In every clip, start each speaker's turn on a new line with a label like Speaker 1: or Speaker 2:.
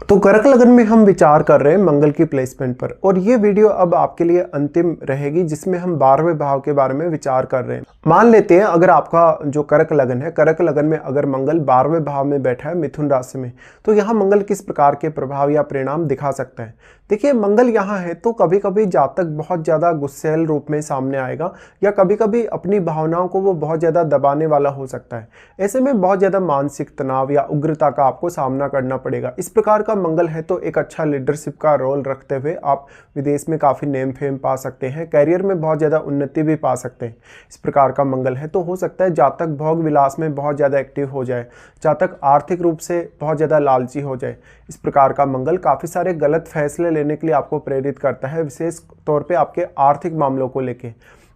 Speaker 1: तो कर्क लगन में हम विचार कर रहे हैं मंगल की प्लेसमेंट पर, और ये वीडियो अब आपके लिए अंतिम रहेगी जिसमें हम 12वें भाव के बारे में विचार कर रहे हैं। मान लेते हैं अगर आपका जो कर्क लगन है, कर्क लगन में अगर मंगल 12वें भाव में बैठा है मिथुन राशि में, तो यहाँ मंगल किस प्रकार के प्रभाव या परिणाम दिखा सकता है। देखिए, मंगल यहाँ है तो कभी कभी जातक बहुत ज़्यादा गुस्सैल रूप में सामने आएगा, या कभी कभी अपनी भावनाओं को वो बहुत ज़्यादा दबाने वाला हो सकता है। ऐसे में बहुत ज़्यादा मानसिक तनाव या उग्रता का आपको सामना करना पड़ेगा। इस प्रकार का मंगल है तो एक अच्छा लीडरशिप का रोल रखते हुए आप विदेश में काफ़ी नेम फेम पा सकते हैं, कैरियर में बहुत ज़्यादा उन्नति भी पा सकते हैं। इस प्रकार का मंगल है तो हो सकता है जातक भोग विलास में बहुत ज़्यादा एक्टिव हो जाए, जातक आर्थिक रूप से बहुत ज़्यादा लालची हो जाए। इस प्रकार का मंगल काफ़ी सारे गलत फैसले लेने के लिए आपको प्रेरित करता है, विशेष तौर पे आपके आर्थिक मामलों को लेके।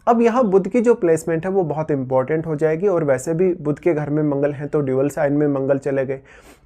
Speaker 1: अब यहाँ बुध की जो प्लेसमेंट है वो बहुत इंपॉर्टेंट हो जाएगी, और वैसे भी बुध के घर में मंगल है तो ड्यूअल साइन में मंगल चले गए,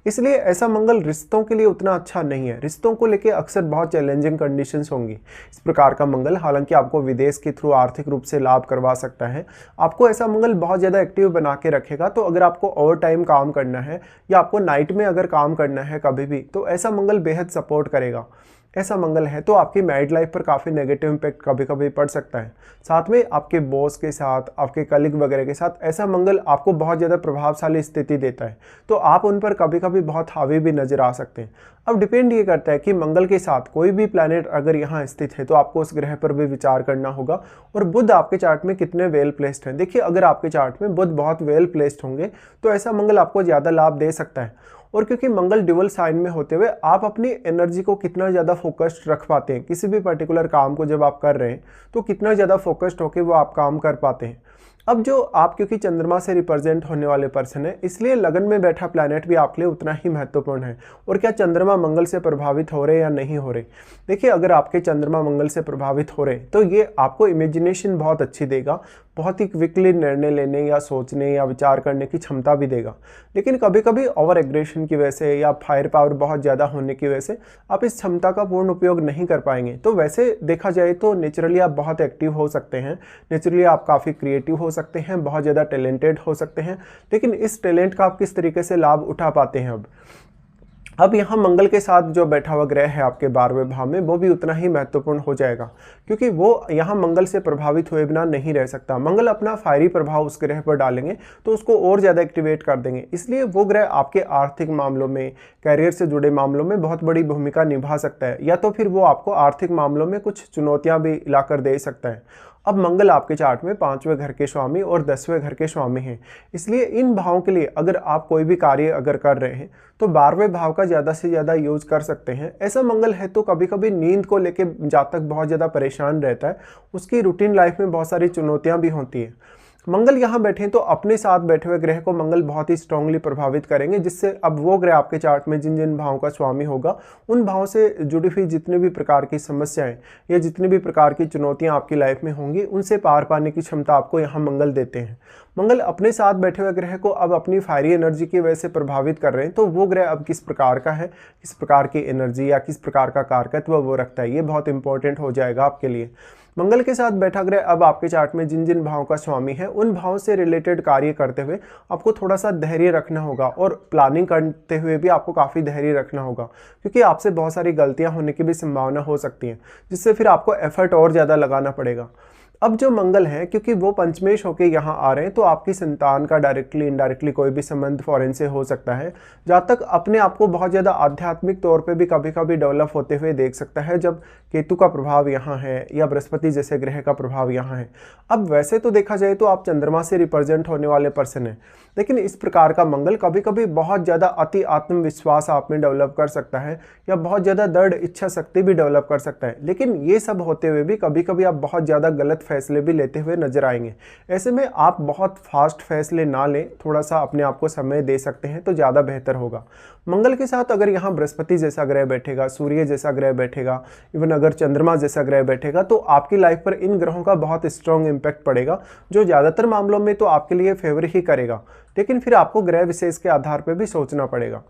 Speaker 1: इसलिए ऐसा मंगल रिश्तों के लिए उतना अच्छा नहीं है। रिश्तों को लेके अक्सर बहुत चैलेंजिंग कंडीशंस होंगी। इस प्रकार का मंगल हालांकि आपको विदेश के थ्रू आर्थिक रूप से लाभ करवा सकता है, आपको ऐसा मंगल बहुत ज़्यादा एक्टिव बना के रखेगा। तो अगर आपको ओवर टाइम काम करना है या आपको नाइट में अगर काम करना है कभी भी, तो ऐसा मंगल बेहद सपोर्ट करेगा। ऐसा मंगल है तो आपकी मैरिड लाइफ पर काफ़ी नेगेटिव इम्पैक्ट कभी कभी पड़ सकता है। साथ में आपके बॉस के साथ, आपके कलीग वगैरह के साथ ऐसा मंगल आपको बहुत ज़्यादा प्रभावशाली स्थिति देता है, तो आप उन पर कभी कभी बहुत हावी भी नज़र आ सकते हैं। अब डिपेंड ये करता है कि मंगल के साथ कोई भी प्लैनेट अगर यहाँ स्थित है तो आपको उस ग्रह पर भी विचार करना होगा, और बुध आपके चार्ट में कितने वेल प्लेस्ड हैं। देखिए, अगर आपके चार्ट में बुध बहुत वेल प्लेस्ड होंगे तो ऐसा मंगल आपको ज़्यादा लाभ दे सकता है। और क्योंकि मंगल ड्यूअल साइन में होते हुए आप अपनी एनर्जी को कितना ज़्यादा फोकस्ड रख पाते हैं, किसी भी पर्टिकुलर काम को जब आप कर रहे हैं तो कितना ज़्यादा फोकस्ड होकर वो आप काम कर पाते हैं। अब जो आप क्योंकि चंद्रमा से रिप्रेजेंट होने वाले पर्सन है, इसलिए लगन में बैठा प्लैनेट भी आपके लिए उतना ही महत्वपूर्ण है। और क्या चंद्रमा मंगल से प्रभावित हो रहे या नहीं हो रहे? देखिए, अगर आपके चंद्रमा मंगल से प्रभावित हो रहे तो ये आपको इमेजिनेशन बहुत अच्छी देगा, बहुत ही क्विकली निर्णय लेने या सोचने या विचार करने की क्षमता भी देगा। लेकिन कभी कभी ओवर एग्रेशन की वजह से या फायर पावर बहुत ज़्यादा होने की वजह से आप इस क्षमता का पूर्ण उपयोग नहीं कर पाएंगे। तो वैसे देखा जाए तो नेचुरली आप बहुत एक्टिव हो सकते हैं, नेचुरली आप काफ़ी क्रिएटिव हो सकते हैं, बहुत ज़्यादा टैलेंटेड हो सकते हैं, लेकिन इस टैलेंट का आप किस तरीके से लाभ उठा पाते हैं। अब यहाँ मंगल के साथ जो बैठा हुआ ग्रह है आपके 12वें भाव में, वो भी उतना ही महत्वपूर्ण हो जाएगा, क्योंकि वो यहाँ मंगल से प्रभावित हुए बिना नहीं रह सकता। मंगल अपना फायरी प्रभाव उस ग्रह पर डालेंगे तो उसको और ज़्यादा एक्टिवेट कर देंगे, इसलिए वो ग्रह आपके आर्थिक मामलों में, कैरियर से जुड़े मामलों में बहुत बड़ी भूमिका निभा सकता है, या तो फिर वो आपको आर्थिक मामलों में कुछ चुनौतियाँ भी लाकर दे सकता है। अब मंगल आपके चार्ट में 5वें घर के स्वामी और 10वें घर के स्वामी हैं, इसलिए इन भावों के लिए अगर आप कोई भी कार्य अगर कर रहे हैं तो 12वें भाव का ज़्यादा से ज़्यादा यूज कर सकते हैं। ऐसा मंगल है तो कभी कभी नींद को लेके जातक बहुत ज़्यादा परेशान रहता है, उसकी रूटीन लाइफ में बहुत सारी चुनौतियाँ भी होती हैं। मंगल यहाँ बैठे तो अपने साथ बैठे हुए ग्रह को मंगल बहुत ही स्ट्रांगली प्रभावित करेंगे, जिससे अब वो ग्रह आपके चार्ट में जिन जिन भावों का स्वामी होगा, उन भावों से जुड़ी हुई जितनी भी प्रकार की समस्याएं या जितनी भी प्रकार की चुनौतियां आपकी लाइफ में होंगी, उनसे पार पाने की क्षमता आपको यहाँ मंगल देते हैं। मंगल अपने साथ बैठे हुए ग्रह को अब अपनी फायरी एनर्जी की वजह से प्रभावित कर रहे हैं, तो वो ग्रह अब किस प्रकार का है, किस प्रकार की एनर्जी या किस प्रकार का कारकत्व वो रखता है, ये बहुत इंपॉर्टेंट हो जाएगा आपके लिए। मंगल के साथ बैठा ग्रह अब आपके चार्ट में जिन जिन भावों का स्वामी है, उन भावों से रिलेटेड कार्य करते हुए आपको थोड़ा सा धैर्य रखना होगा, और प्लानिंग करते हुए भी आपको काफ़ी धैर्य रखना होगा, क्योंकि आपसे बहुत सारी गलतियां होने की भी संभावना हो सकती है, जिससे फिर आपको एफर्ट और ज़्यादा लगाना पड़ेगा। अब जो मंगल है, क्योंकि वो पंचमेश होके यहाँ आ रहे हैं, तो आपकी संतान का डायरेक्टली इनडायरेक्टली कोई भी संबंध फॉरेन से हो सकता है। जहाँ तक अपने आप को बहुत ज़्यादा आध्यात्मिक तौर पे भी कभी कभी डेवलप होते हुए देख सकता है, जब केतु का प्रभाव यहाँ है या बृहस्पति जैसे ग्रह का प्रभाव यहाँ है। अब वैसे तो देखा जाए तो आप चंद्रमा से रिप्रेजेंट होने वाले पर्सन हैं, लेकिन इस प्रकार का मंगल कभी कभी बहुत ज़्यादा अति आत्मविश्वास आप में डेवलप कर सकता है, या बहुत ज़्यादा दृढ़ इच्छा शक्ति भी डेवलप कर सकता है। लेकिन ये सब होते हुए भी कभी कभी आप बहुत ज़्यादा गलत फैसले भी लेते हुए नजर आएंगे। ऐसे में आप बहुत फास्ट फैसले ना लें, थोड़ा सा अपने आप को समय दे सकते हैं तो ज़्यादा बेहतर होगा। मंगल के साथ अगर यहाँ बृहस्पति जैसा ग्रह बैठेगा, सूर्य जैसा ग्रह बैठेगा, इवन अगर चंद्रमा जैसा ग्रह बैठेगा, तो आपकी लाइफ पर इन ग्रहों का बहुत स्ट्रॉन्ग इम्पैक्ट पड़ेगा, जो ज़्यादातर मामलों में तो आपके लिए फेवर ही करेगा, लेकिन फिर आपको ग्रह विशेष के आधार पर भी सोचना पड़ेगा।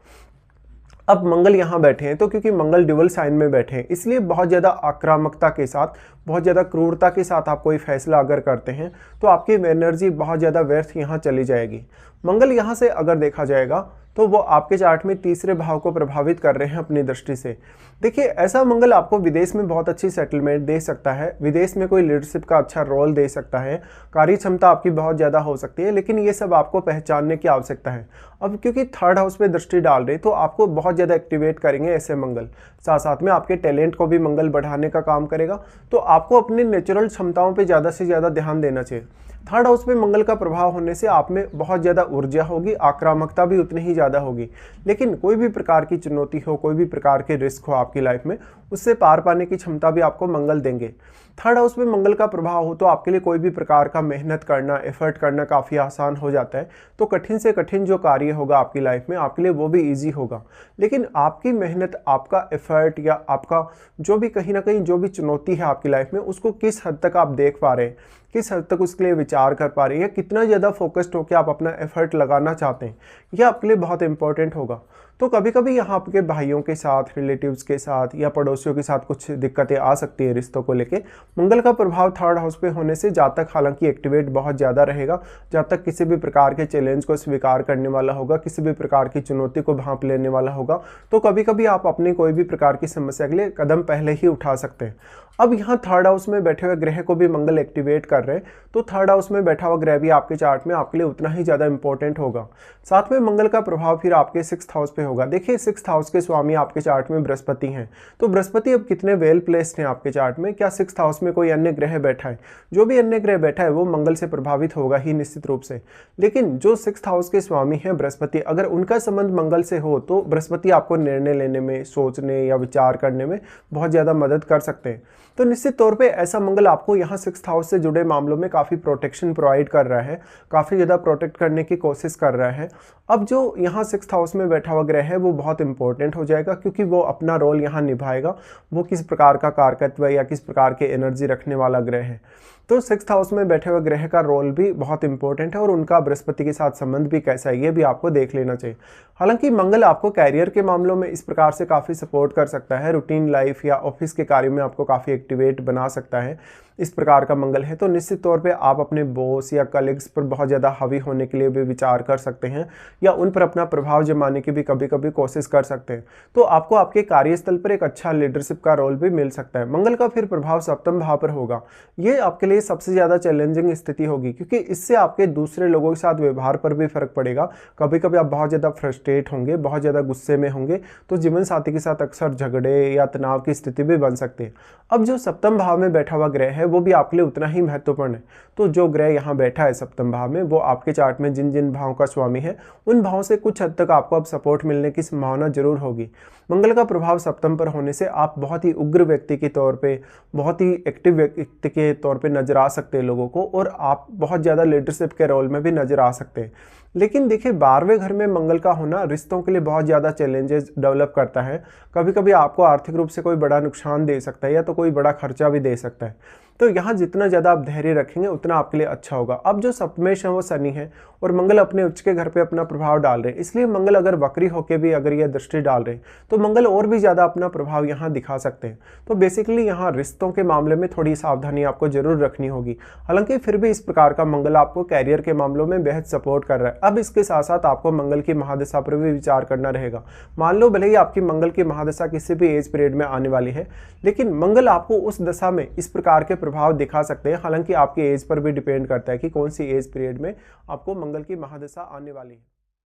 Speaker 1: अब मंगल यहाँ बैठे हैं तो क्योंकि मंगल ड्यूअल साइन में बैठे हैं, इसलिए बहुत ज़्यादा आक्रामकता के साथ, बहुत ज़्यादा क्रूरता के साथ आप कोई फैसला अगर करते हैं तो आपकी एनर्जी बहुत ज़्यादा व्यर्थ यहाँ चली जाएगी। मंगल यहाँ से अगर देखा जाएगा तो वो आपके चार्ट में तीसरे भाव को प्रभावित कर रहे हैं अपनी दृष्टि से। देखिए, ऐसा मंगल आपको विदेश में बहुत अच्छी सेटलमेंट दे सकता है, विदेश में कोई लीडरशिप का अच्छा रोल दे सकता है, कार्य क्षमता आपकी बहुत ज़्यादा हो सकती है, लेकिन ये सब आपको पहचानने की आवश्यकता है। अब क्योंकि थर्ड हाउस पे दृष्टि डाल रहे तो आपको बहुत ज़्यादा एक्टिवेट करेंगे ऐसे मंगल, साथ साथ में आपके टैलेंट को भी मंगल बढ़ाने का काम करेगा। तो आपको अपने नेचुरल क्षमताओं पर ज़्यादा से ज़्यादा ध्यान देना चाहिए। थर्ड हाउस पे मंगल का प्रभाव होने से आप में बहुत ज़्यादा ऊर्जा होगी, आक्रामकता भी उतनी ही ज़्यादा होगी, लेकिन कोई भी प्रकार की चुनौती हो, कोई भी प्रकार के रिस्क हो आपकी लाइफ में, उससे पार पाने की क्षमता भी आपको मंगल देंगे। थर्ड हाउस में मंगल का प्रभाव हो तो आपके लिए कोई भी प्रकार का मेहनत करना, एफर्ट करना काफ़ी आसान हो जाता है। तो कठिन से कठिन जो कार्य होगा आपकी लाइफ में, आपके लिए वो भी ईजी होगा। लेकिन आपकी मेहनत, आपका एफर्ट या आपका जो भी कहीं ना कहीं जो भी चुनौती है आपकी लाइफ में, उसको किस हद तक आप देख पा रहे हैं, किस हद तक उसके लिए विचार कर पा रहे हैं, या कितना ज़्यादा फोकस्ड होकर आप अपना एफर्ट लगाना चाहते हैं, यह आपके लिए बहुत इंपॉर्टेंट होगा। तो कभी कभी यहाँ आपके भाइयों के साथ, रिलेटिव्स के साथ या पड़ोसियों के साथ कुछ दिक्कतें आ सकती है रिश्तों को लेके। मंगल का प्रभाव थर्ड हाउस पे होने से जातक हालांकि एक्टिवेट बहुत ज़्यादा रहेगा, जातक किसी भी प्रकार के चैलेंज को स्वीकार करने वाला होगा, किसी भी प्रकार की चुनौती को भांप लेने वाला होगा। तो कभी कभी आप अपनी कोई भी प्रकार की समस्या के लिए कदम पहले ही उठा सकते हैं। अब यहाँ थर्ड हाउस में बैठे हुए ग्रह को भी मंगल एक्टिवेट कर रहे हैं, तो थर्ड हाउस में बैठा हुआ ग्रह भी आपके चार्ट में आपके लिए उतना ही ज़्यादा इंपॉर्टेंट होगा। साथ में मंगल का प्रभाव फिर आपके सिक्स्थ हाउस पे होगा। देखिए, सिक्स्थ हाउस के स्वामी आपके चार्ट में बृहस्पति हैं, तो बृहस्पति अब कितने वेल प्लेस्ड हैं आपके चार्ट में। क्या सिक्स्थ हाउस में कोई अन्य ग्रह बैठा है? जो भी अन्य ग्रह बैठा है वो मंगल से प्रभावित होगा ही निश्चित रूप से, लेकिन जो सिक्स्थ हाउस के स्वामी हैं बृहस्पति, अगर उनका संबंध मंगल से हो तो बृहस्पति आपको निर्णय लेने में, सोचने या विचार करने में बहुत ज़्यादा मदद कर सकते हैं। तो निश्चित तौर पे ऐसा मंगल आपको यहाँ सिक्स्थ हाउस से जुड़े मामलों में काफ़ी प्रोटेक्शन प्रोवाइड कर रहा है, काफ़ी ज़्यादा प्रोटेक्ट करने की कोशिश कर रहा है। अब जो यहाँ सिक्स्थ हाउस में बैठा हुआ ग्रह है वो बहुत इंपॉर्टेंट हो जाएगा, क्योंकि वो अपना रोल यहाँ निभाएगा। वो किस प्रकार का कारकत्व या किस प्रकार के एनर्जी रखने वाला ग्रह है। तो सिक्स्थ हाउस में बैठे हुए ग्रह का रोल भी बहुत इंपॉर्टेंट है, और उनका बृहस्पति के साथ संबंध भी कैसा है ये भी आपको देख लेना चाहिए। हालांकि मंगल आपको कैरियर के मामलों में इस प्रकार से काफ़ी सपोर्ट कर सकता है, रूटीन लाइफ या ऑफिस के कार्य में आपको काफ़ी एक्टिवेट बना सकता है, इस प्रकार का मंगल है। तो निश्चित तौर पे आप अपने बॉस या कलीग्स पर बहुत ज़्यादा हावी होने के लिए भी विचार कर सकते हैं, या उन पर अपना प्रभाव जमाने की भी कभी कभी कोशिश कर सकते हैं। तो आपको आपके कार्यस्थल पर एक अच्छा लीडरशिप का रोल भी मिल सकता है। मंगल का फिर प्रभाव सप्तम भाव पर होगा। ये आपके लिए सबसे ज़्यादा चैलेंजिंग स्थिति होगी, क्योंकि इससे आपके दूसरे लोगों के साथ व्यवहार पर भी फर्क पड़ेगा। कभी कभी आप बहुत ज़्यादा फ्रस्ट्रेट होंगे, बहुत ज़्यादा गुस्से में होंगे, तो जीवन साथी के साथ अक्सर झगड़े या तनाव की स्थिति भी बन सकती है। अब जो सप्तम भाव में बैठा हुआ ग्रह है वो भी आपके लिए उतना ही महत्वपूर्ण है। तो जो ग्रह यहाँ बैठा है सप्तम भाव में, वो आपके चार्ट में जिन जिन भावों का स्वामी है, उन भावों से कुछ हद तक आपको अब सपोर्ट मिलने की संभावना जरूर होगी। मंगल का प्रभाव सप्तम पर होने से आप बहुत ही उग्र व्यक्ति के तौर पे, बहुत ही एक्टिव व्यक्ति के तौर पे नजर आ सकते हैं लोगों को, और आप बहुत ज़्यादा लीडरशिप के रोल में भी नजर आ सकते हैं। लेकिन देखिए, 12वें घर में मंगल का होना रिश्तों के लिए बहुत ज़्यादा चैलेंजेस डेवलप करता है। कभी कभी आपको आर्थिक रूप से कोई बड़ा नुकसान दे सकता है, या तो कोई बड़ा खर्चा भी दे सकता है। तो यहाँ जितना ज़्यादा आप धैर्य रखेंगे उतना आपके लिए अच्छा होगा। अब जो सप्तमेश है वो शनि है, और मंगल अपने उच्च के घर पे अपना प्रभाव डाल रहे हैं, इसलिए मंगल अगर वक्री होकर भी अगर यह दृष्टि डाल रहे हैं तो मंगल और भी ज़्यादा अपना प्रभाव यहाँ दिखा सकते हैं। तो बेसिकली यहाँ रिश्तों के मामले में थोड़ी सावधानी आपको जरूर रखनी होगी। हालांकि फिर भी इस प्रकार का मंगल आपको कैरियर के मामलों में बेहद सपोर्ट कर रहा है। अब इसके साथ साथ आपको मंगल की महादशा पर भी विचार करना रहेगा। मान लो भले ही आपकी मंगल की महादशा किसी भी एज पीरियड में आने वाली है, लेकिन मंगल आपको उस दशा में इस प्रकार के प्रभाव दिखा सकते हैं। हालांकि आपकी एज पर भी डिपेंड करता है कि कौन सी एज पीरियड में आपको मंगल की महादशा आने वाली है।